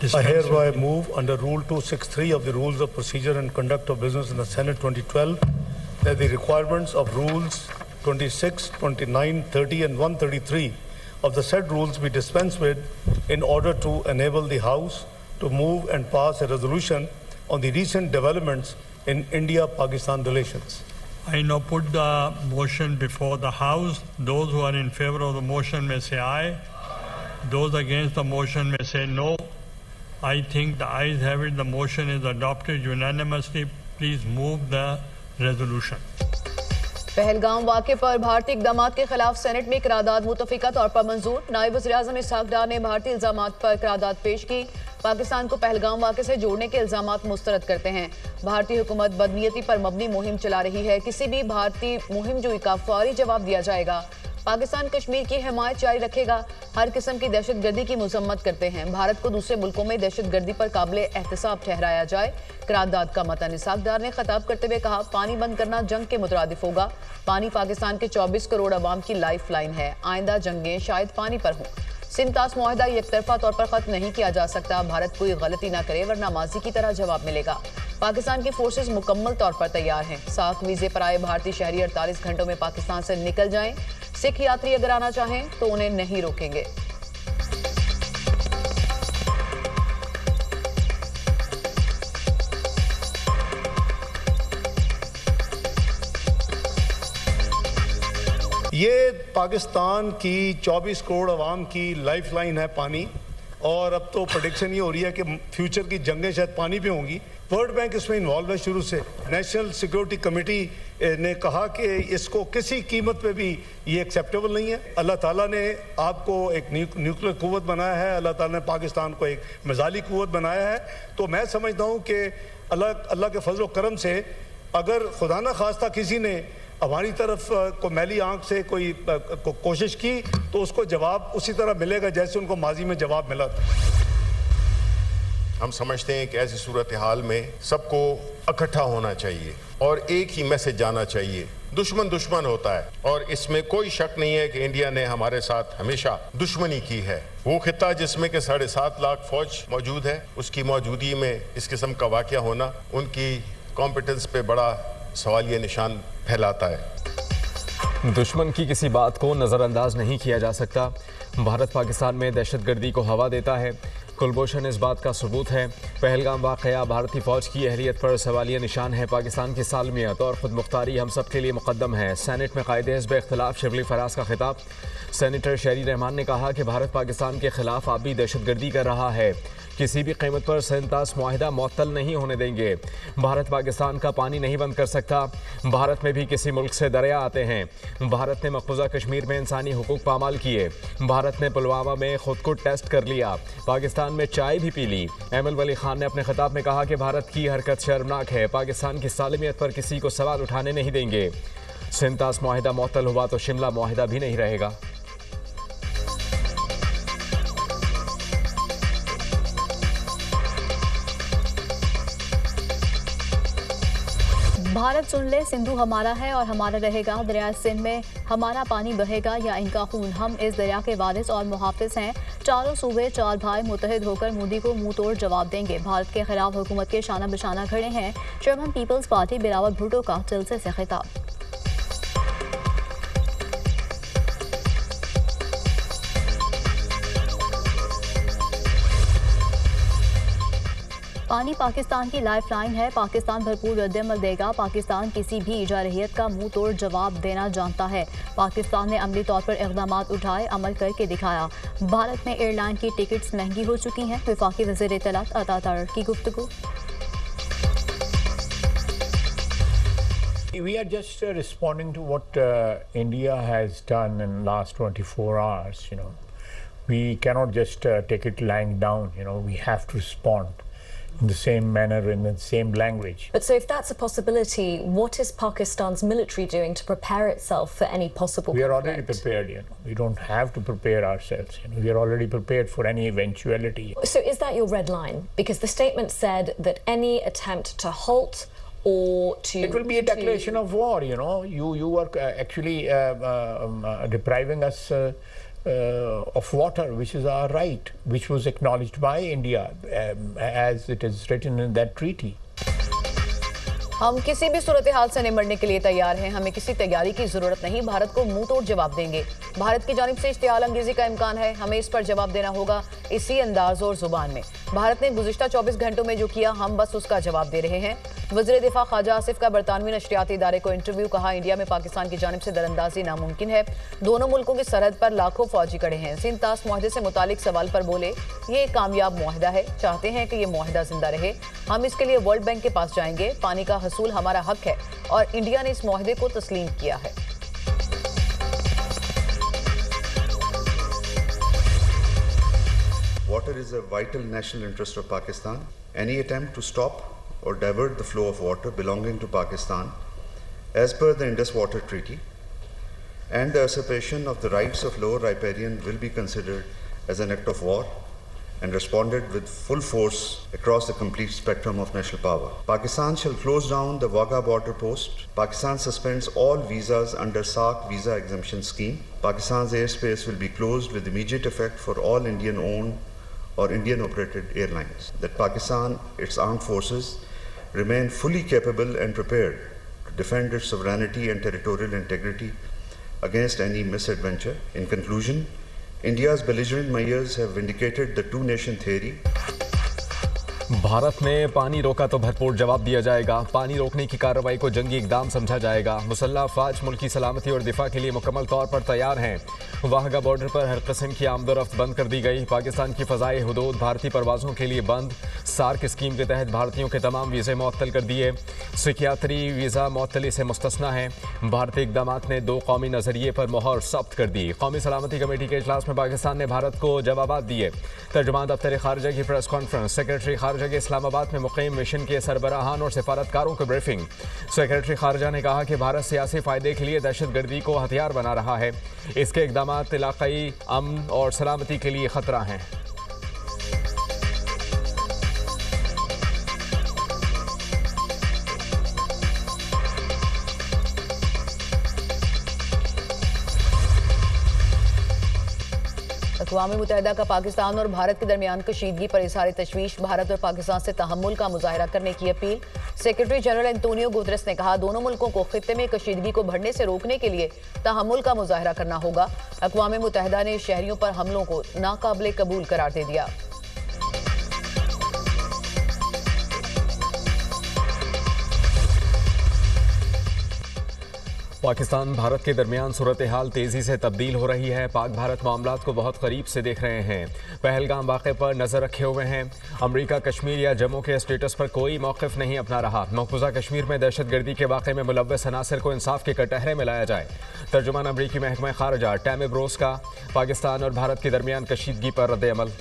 I hereby move under Rule 263 of the Rules of Procedure and Conduct of Business in the Senate 2012 that the requirements of Rules 26, 29, 30 and 133 of the said rules be dispensed with in order to enable the House to move and pass a resolution on the recent developments in India-Pakistan relations. I now put the motion before the House. Those who are in favor of the motion may say aye. Those against the motion may say no. I think the ayes have it. The motion is adopted unanimously. Please move the resolution. Pahalgam वाक़े पर भारतीय इक़दामात के खिलाफ senate में करारदाद मुतफ़िका तौर पर मंजूर। नायब वज़ीर-ए-आज़म इसहाक़ डार ने भारतीय इल्ज़ामात पर करारदाद पेश की। पाकिस्तान को पहलगाम वाक़े से जोड़ने के इल्ज़ामात मुस्तरद करते हैं। भारतीय हुकूमत बदनीयती पर मबनी मुहिम चला रही है। किसी भी भारतीय मुहिम जोई का फौरी जवाब दिया जाएगा। पाकिस्तान कश्मीर की हिमायत जारी रखेगा। हर किस्म की दहशतगर्दी की मजम्मत करते हैं। भारत को दूसरे मुल्कों में दहशतगर्दी पर काबिले एहतसाब ठहराया जाए। करारदाद का मतन इसहाक़ डार ने खिताब करते हुए कहा, पानी बंद करना जंग के मुतरादिफ होगा। पानी पाकिस्तान के 24 करोड़ अवाम की लाइफ लाइन है। आइंदा जंगें शायद पानी पर हों। सिंतास मुआहदा एकतरफा तौर पर खत्म नहीं किया जा सकता। भारत कोई गलती ना करे वरना माजी की तरह जवाब मिलेगा। पाकिस्तान की फोर्सेस मुकम्मल तौर पर तैयार हैं। साख वीजे पर आए भारतीय शहरी 48 घंटों में पाकिस्तान से निकल जाएं। सिख यात्री अगर आना चाहें तो उन्हें नहीं रोकेंगे। ये पाकिस्तान की 24 करोड़ अवाम की लाइफ लाइन है पानी, और अब तो प्रेडिक्शन ये हो रही है कि फ्यूचर की जंगें शायद पानी पे होंगी। वर्ल्ड बैंक इसमें इन्वॉल्व है शुरू से। नेशनल सिक्योरिटी कमेटी ने कहा कि इसको किसी कीमत पे भी ये एक्सेप्टेबल नहीं है। अल्लाह ताला ने आपको एक न्यूक्लियर कुव्वत बनाया है, अल्लाह ताला ने पाकिस्तान को एक मिसाइली कुव्वत बनाया है। तो मैं समझता हूँ कि अल्लाह के फजल करम से अगर खुदा न खास्ता किसी ने हमारी तरफ को मैली आंख से कोई कोशिश की तो उसको जवाब उसी तरह मिलेगा जैसे उनको माजी में जवाब मिला था। हम समझते हैं कि ऐसी सूरत हाल में सबको इकट्ठा होना चाहिए और एक ही मैसेज जाना चाहिए। दुश्मन दुश्मन होता है और इसमें कोई शक नहीं है कि इंडिया ने हमारे साथ हमेशा दुश्मनी की है। वो खिता जिसमें कि 7.5 लाख फौज मौजूद है, उसकी मौजूदगी में इस किस्म का वाक़या होना उनकी कॉम्पिटेंस पे बड़ा सवालिया निशान फैलाता है। दुश्मन की किसी बात को नज़रअंदाज नहीं किया जा सकता। भारत पाकिस्तान में दहशतगर्दी को हवा देता है। कुलभूषण इस बात का सबूत है। पहलगाम वाक़या भारतीय फ़ौज की अहलियत पर सवालिया निशान है। पाकिस्तान की सालमियत और ख़ुद मुख्तारी हम सब के लिए मुक़द्दम है। सेनेट में कायदे हिज़्ब इख्तिलाफ़ शिबली फराज का खिताब। सेनेटर शहरी रहमान ने कहा कि भारत पाकिस्तान के ख़िलाफ़ आबी दहशतगर्दी कर रहा है। किसी भी कीमत पर सिंतास मुआहिदा मुअत्तल नहीं होने देंगे। भारत पाकिस्तान का पानी नहीं बंद कर सकता। भारत में भी किसी मुल्क से दरिया आते हैं। भारत ने मकबूजा कश्मीर में इंसानी हुकूक पामाल किए। भारत ने पुलवामा में खुद को टेस्ट कर लिया। पाकिस्तान में चाय भी पी ली। एमएल वली खान ने अपने खिताब में कहा कि भारत की हरकत शर्मनाक है। पाकिस्तान की सालमियत पर किसी को सवाल उठाने नहीं देंगे। सिंतास मुआहिदा मुअत्तल हुआ तो शिमला मुआहिदा भी नहीं रहेगा। भारत सुन ले, सिंधु हमारा है और हमारा रहेगा। दरिया सिंध में हमारा पानी बहेगा या इनका खून। हम इस दरिया के वारिस और मुहाफिज हैं। चारों सूबे चार भाई मुत्तहिद होकर मोदी को मुंह तोड़ जवाब देंगे। भारत के खिलाफ हुकूमत के शाना बशाना खड़े हैं। Chairman Peoples Party Bilawal Bhutto का जलसे से खिताब। पानी पाकिस्तान की लाइफ लाइन है। पाकिस्तान भरपूर रद्द-ए-अमल देगा। पाकिस्तान किसी भी जारहियत का मुंह तोड़ जवाब देना जानता है। पाकिस्तान ने अमली तौर पर इक़दामात उठाए, अमल करके दिखाया। भारत में एयरलाइन की टिकट्स महंगी हो चुकी हैं। वफाकी वज़ीर इत्तलात अता तारड़ की गुफ्तगू। We are just responding to what India has done in the last 24 hours. We cannot just take it lying down. We have to respond in the same manner, in the same language. But so if that's a possibility, what is Pakistan's military doing to prepare itself for any possible We are conflict? already prepared. We don't have to prepare ourselves. We are already prepared for any eventuality. So is that your red line? Because the statement said that any attempt to halt or to... It will be a declaration of war, You are actually depriving us of water, which is our right, which was acknowledged by India as it is written in that treaty. हम किसी भी सूरत हाल से निपटने के लिए तैयार हैं। हमें किसी तैयारी की जरूरत नहीं। भारत को मुंह तोड़ जवाब देंगे। भारत की जानिब से इश्तियाल अंगेजी का इम्कान है। हमें इस पर जवाब देना होगा इसी अंदाज और जुबान में। भारत ने गुज़िश्ता 24 घंटों में जो किया, हम बस उसका जवाब दे रहे हैं। वज़ीर दिफा ख्वाजा आसिफ का बरतानवी नशरियाती इदारे को इंटरव्यू। कहा, इंडिया में पाकिस्तान की जानिब से दरअंदाजी नामुमकिन है। दोनों मुल्कों की सरहद पर लाखों फौजी खड़े हैं। सिंध तास मुआहदे से मुतालिक सवाल पर बोले, ये एक कामयाब मुआहदा है। चाहते हैं कि ये मुआहदा जिंदा रहे। हम इसके लिए वर्ल्ड बैंक के पास जाएंगे। पानी का हसूल हमारा हक है और इंडिया ने इस मुआहदे को तस्लीम किया है। Water is a vital national interest of Pakistan. Any attempt to stop or divert the flow of water belonging to Pakistan, as per the Indus Water Treaty, and the usurpation of the rights of lower riparian will be considered as an act of war and responded with full force across the complete spectrum of national power. Pakistan shall close down the Wagah border post. Pakistan suspends all visas under SAARC visa exemption scheme. Pakistan's airspace will be closed with immediate effect for all Indian-owned or Indian-operated airlines. That Pakistan, its armed forces, remain fully capable and prepared to defend its sovereignty and territorial integrity against any misadventure. In conclusion, India's belligerent measures have vindicated the two-nation theory. Bharat ने पानी रोका तो भरपूर जवाब दिया जाएगा। पानी रोकने की कार्रवाई को जंगी इक़दाम समझा जाएगा। मुसल्लह अफ़वाज मुल्क की सलामती और दिफा के लिए मुकम्मल तौर पर तैयार हैं। वाहगा बॉर्डर पर हर किस्म की आमदोरफ्त बंद कर दी गई। पाकिस्तान की फ़ज़ाई हुदूद भारतीय परवाज़ों के लिए बंद। सार्क स्कीम के तहत भारतीयों के तमाम वीज़े मुअत्तल कर दिए। सिकियात्री वीज़ा मुअत्तली से मुस्तस्ना है। भारतीय इक़दाम ने 2 कौमी नज़रिए पर मोहर सब्त कर दी। कौमी सलामती कमेटी के इजलास में पाकिस्तान ने भारत को जवाब दिए। तर्जुमान दफ्तर खारजा की प्रेस कॉन्फ्रेंस। सेक्रेटरी खारजा के इस्लामाबाद में मुक़ीम मिशन के सरबराहान और सिफारतकारों की ब्रीफिंग। सेक्रेटरी खारजा ने कहा कि भारत सियासी फ़ायदे के लिए दहशतगर्दी को हथियार बना रहा है। इसके इक़दामात इलाक़ाई अमन और सलामती के लिए ख़तरा हैं। अक़वाम मुत्तहिदा का पाकिस्तान और भारत के दरमियान कशीदगी पर इज़हार तशवीश। भारत और पाकिस्तान से तहम्मुल का मुज़ाहरा करने की appeal. Secretary general Antonio Guterres ने कहा, दोनों मुल्कों को खित्ते में कशीदगी को बढ़ने से रोकने के लिए तहम्मुल का मुज़ाहरा करना होगा। अक़वाम मुत्तहिदा ने शहरियों पर हमलों को नाकाबिले कबूल करार दे दिया। पाकिस्तान भारत के दरमियान सूरत हाल तेज़ी से तब्दील हो रही है। पाक भारत मामलात को बहुत करीब से देख रहे हैं। पहलगाम वाक़े पर नज़र रखे हुए हैं। अमरीका कश्मीर या जम्मू के स्टेटस पर कोई मौक़िफ़ नहीं अपना रहा। मकबूजा कश्मीर में दहशतगर्दी के वाक़े में मुलव्वस अनासर को इंसाफ के कटहरे में लाया जाए। तर्जुमान अमरीकी महकमा ख़ारजा टैमी ब्रोस का पाकिस्तान और भारत के दरमियान कशीदगी पर रद्द-ए-अमल।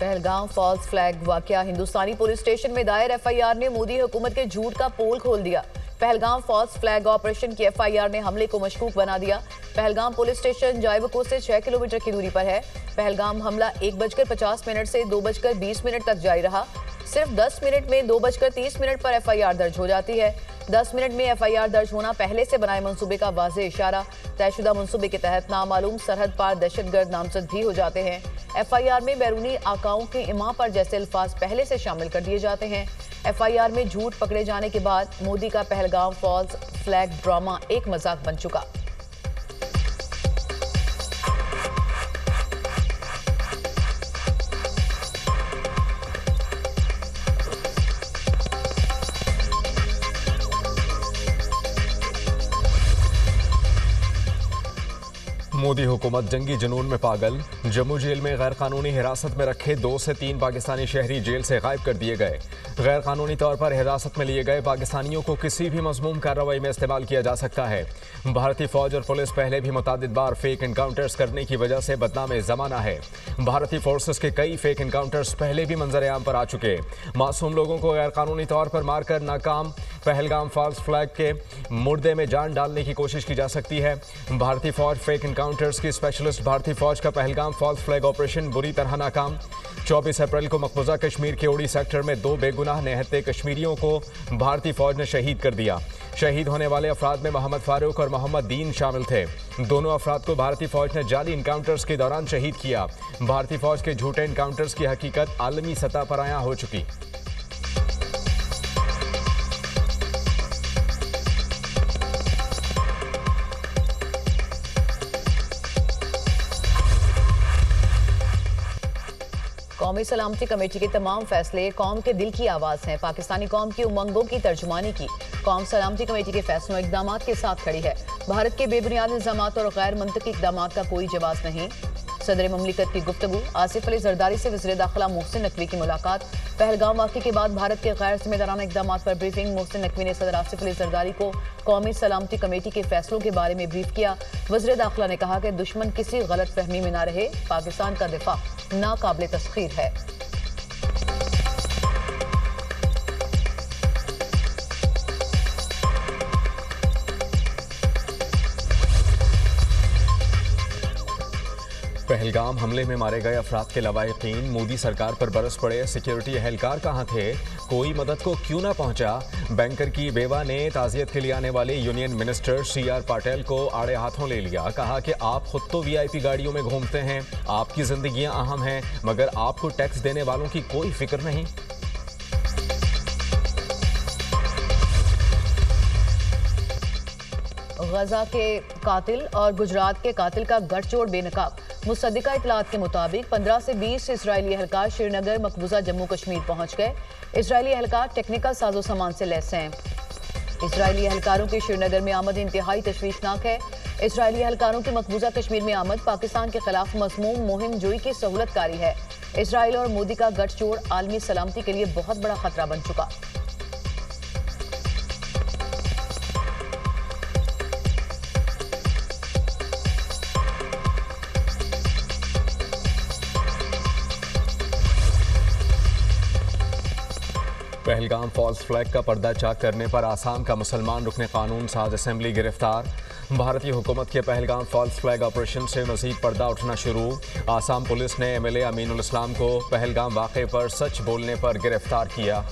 पहलगाम फॉल्स फ्लैग वाकया। हिंदुस्तानी पुलिस स्टेशन में दायर एफआईआर ने मोदी हुकूमत के झूठ का पोल खोल दिया। पहलगाम फॉल्स फ्लैग ऑपरेशन की एफआईआर ने हमले को मशकूक बना दिया। पहलगाम पुलिस स्टेशन जायबको से 6 किलोमीटर की दूरी पर है। पहलगाम हमला 1:50 से 2:20 तक जारी रहा। सिर्फ 10 मिनट में 2:30 पर एफआईआर दर्ज हो जाती है। 10 मिनट में एफआईआर दर्ज होना पहले से बनाए मंसूबे का वाज़ेह इशारा। तयशुदा मंसूबे के तहत नामालूम सरहद पार दहशतगर्द नामजद भी हो जाते हैं। एफआईआर में बैरूनी आकाओं के इमा पर जैसे अल्फाज पहले से शामिल कर दिए जाते हैं। एफआईआर में झूठ पकड़े जाने के बाद मोदी का पहलगाम फॉल्स फ्लैग ड्रामा एक मजाक बन चुका। मोदी हुकूमत जंगी जुनून में पागल। जम्मू जेल में गैर कानूनी हिरासत में रखे 2 से 3 पाकिस्तानी शहरी जेल से गायब कर दिए गए। गैर कानूनी तौर पर हिरासत में लिए गए पाकिस्तानियों को किसी भी मज़मूम कार्रवाई में इस्तेमाल किया जा सकता है। भारतीय फौज और पुलिस पहले भी मुतादिद बार फेक इनकाउंटर्स करने की वजह से बदनाम ज़माना है। भारतीय फोर्सेस के कई फेक इनकाउंटर्स पहले भी मंजर आम पर आ चुके। मासूम लोगों को गैर कानूनी तौर पर मारकर नाकाम पहलगाम फॉल्स फ्लैग के मुर्दे में जान डालने की कोशिश की जा सकती है। भारतीय फौज फेक इनकाउंटर्स की स्पेशलिस्ट भारतीय फौज का पहलगाम फॉल्स फ्लैग ऑपरेशन बुरी तरह नाकाम। 24 अप्रैल को मकबूजा कश्मीर के उड़ी सेक्टर में 2 बेगुनाह निहत्ते कश्मीरियों को भारतीय फौज ने शहीद कर दिया। शहीद होने वाले अफराद में मोहम्मद फारूक और मोहम्मद दीन शामिल थे। दोनों अफराद को भारतीय फौज ने जाली इनकाउंटर्स के दौरान शहीद किया। भारतीय फौज के झूठे इनकाउंटर्स की हकीकत आलमी सतह पर आया हो चुकी। कौमी सलामती कमेटी के तमाम फैसले कौम के दिल की आवाज हैं। पाकिस्तानी कौम की उमंगों की तर्जुमानी की कौम सलामती कमेटी के फैसलों इकदाम के साथ खड़ी है। भारत के बेबुनियाद इल्जामात और गैर मंतकी इकदाम का कोई जवाब नहीं। सदर ममलिकत की गुफ्तगू, आसिफ अली जरदारी से वज़ीर दाखिला मोहसिन नकवी की मुलाकात। पहलगाम वाक़े के बाद भारत के गैर जिम्मेदाराना इकदाम पर ब्रीफिंग। मोहसिन नकवी ने सदर आसिफ अली जरदारी को कौमी सलामती कमेटी के फैसलों के बारे में ब्रीफ किया। वज़ीर दाखिला ने कहा कि दुश्मन किसी गलत फहमी में न रहे, पाकिस्तान का दिफा नाकाबिल तस्खीर है। पहलगाम हमले में मारे गए अफराद के लवाहिकीन मोदी सरकार पर बरस पड़े। सिक्योरिटी एहलकार कहाँ थे, कोई मदद को क्यों ना पहुंचा। बैंकर की बेवा ने ताज़ियत के लिए आने वाले यूनियन मिनिस्टर CR पाटिल को आड़े हाथों ले लिया। कहा कि आप खुद तो VIP गाड़ियों में घूमते हैं, आपकी जिंदगियां अहम हैं, मगर आपको टैक्स देने वालों की कोई फिक्र नहीं। गजा के कातिल और गुजरात के कातिल का गठजोड़ बेनकाब। मुसद्दिका इतलात के मुताबिक 15 से 20 इजरायली एहलकार श्रीनगर मकबूजा जम्मू कश्मीर पहुंच गए। इजरायली एहलकार टेक्निकल साजो सामान से लैस हैं। इजरायली एहलकारों की श्रीनगर में आमद इंतहाई तशवीशनाक है। इजरायली एहलकारों की मकबूजा कश्मीर में आमद पाकिस्तान के खिलाफ मज़मूम मुहिम जोई की सहूलतकारी है। इजराइल और मोदी का गठजोड़ आलमी सलामती के लिए बहुत बड़ा खतरा बन चुका। पहलगाम फॉल्स फ्लैग का पर्दा चाक करने पर आसाम का मुसलमान रुकने कानून साज असेंबली गिरफ्तार। भारतीय हुकूमत के पहलगाम फॉल्स फ्लैग ऑपरेशन से मजीद पर्दा उठना शुरू। आसाम पुलिस ने MLA अमीनुल इस्लाम को पहलगाम वाक़े पर सच बोलने पर गिरफ्तार किया।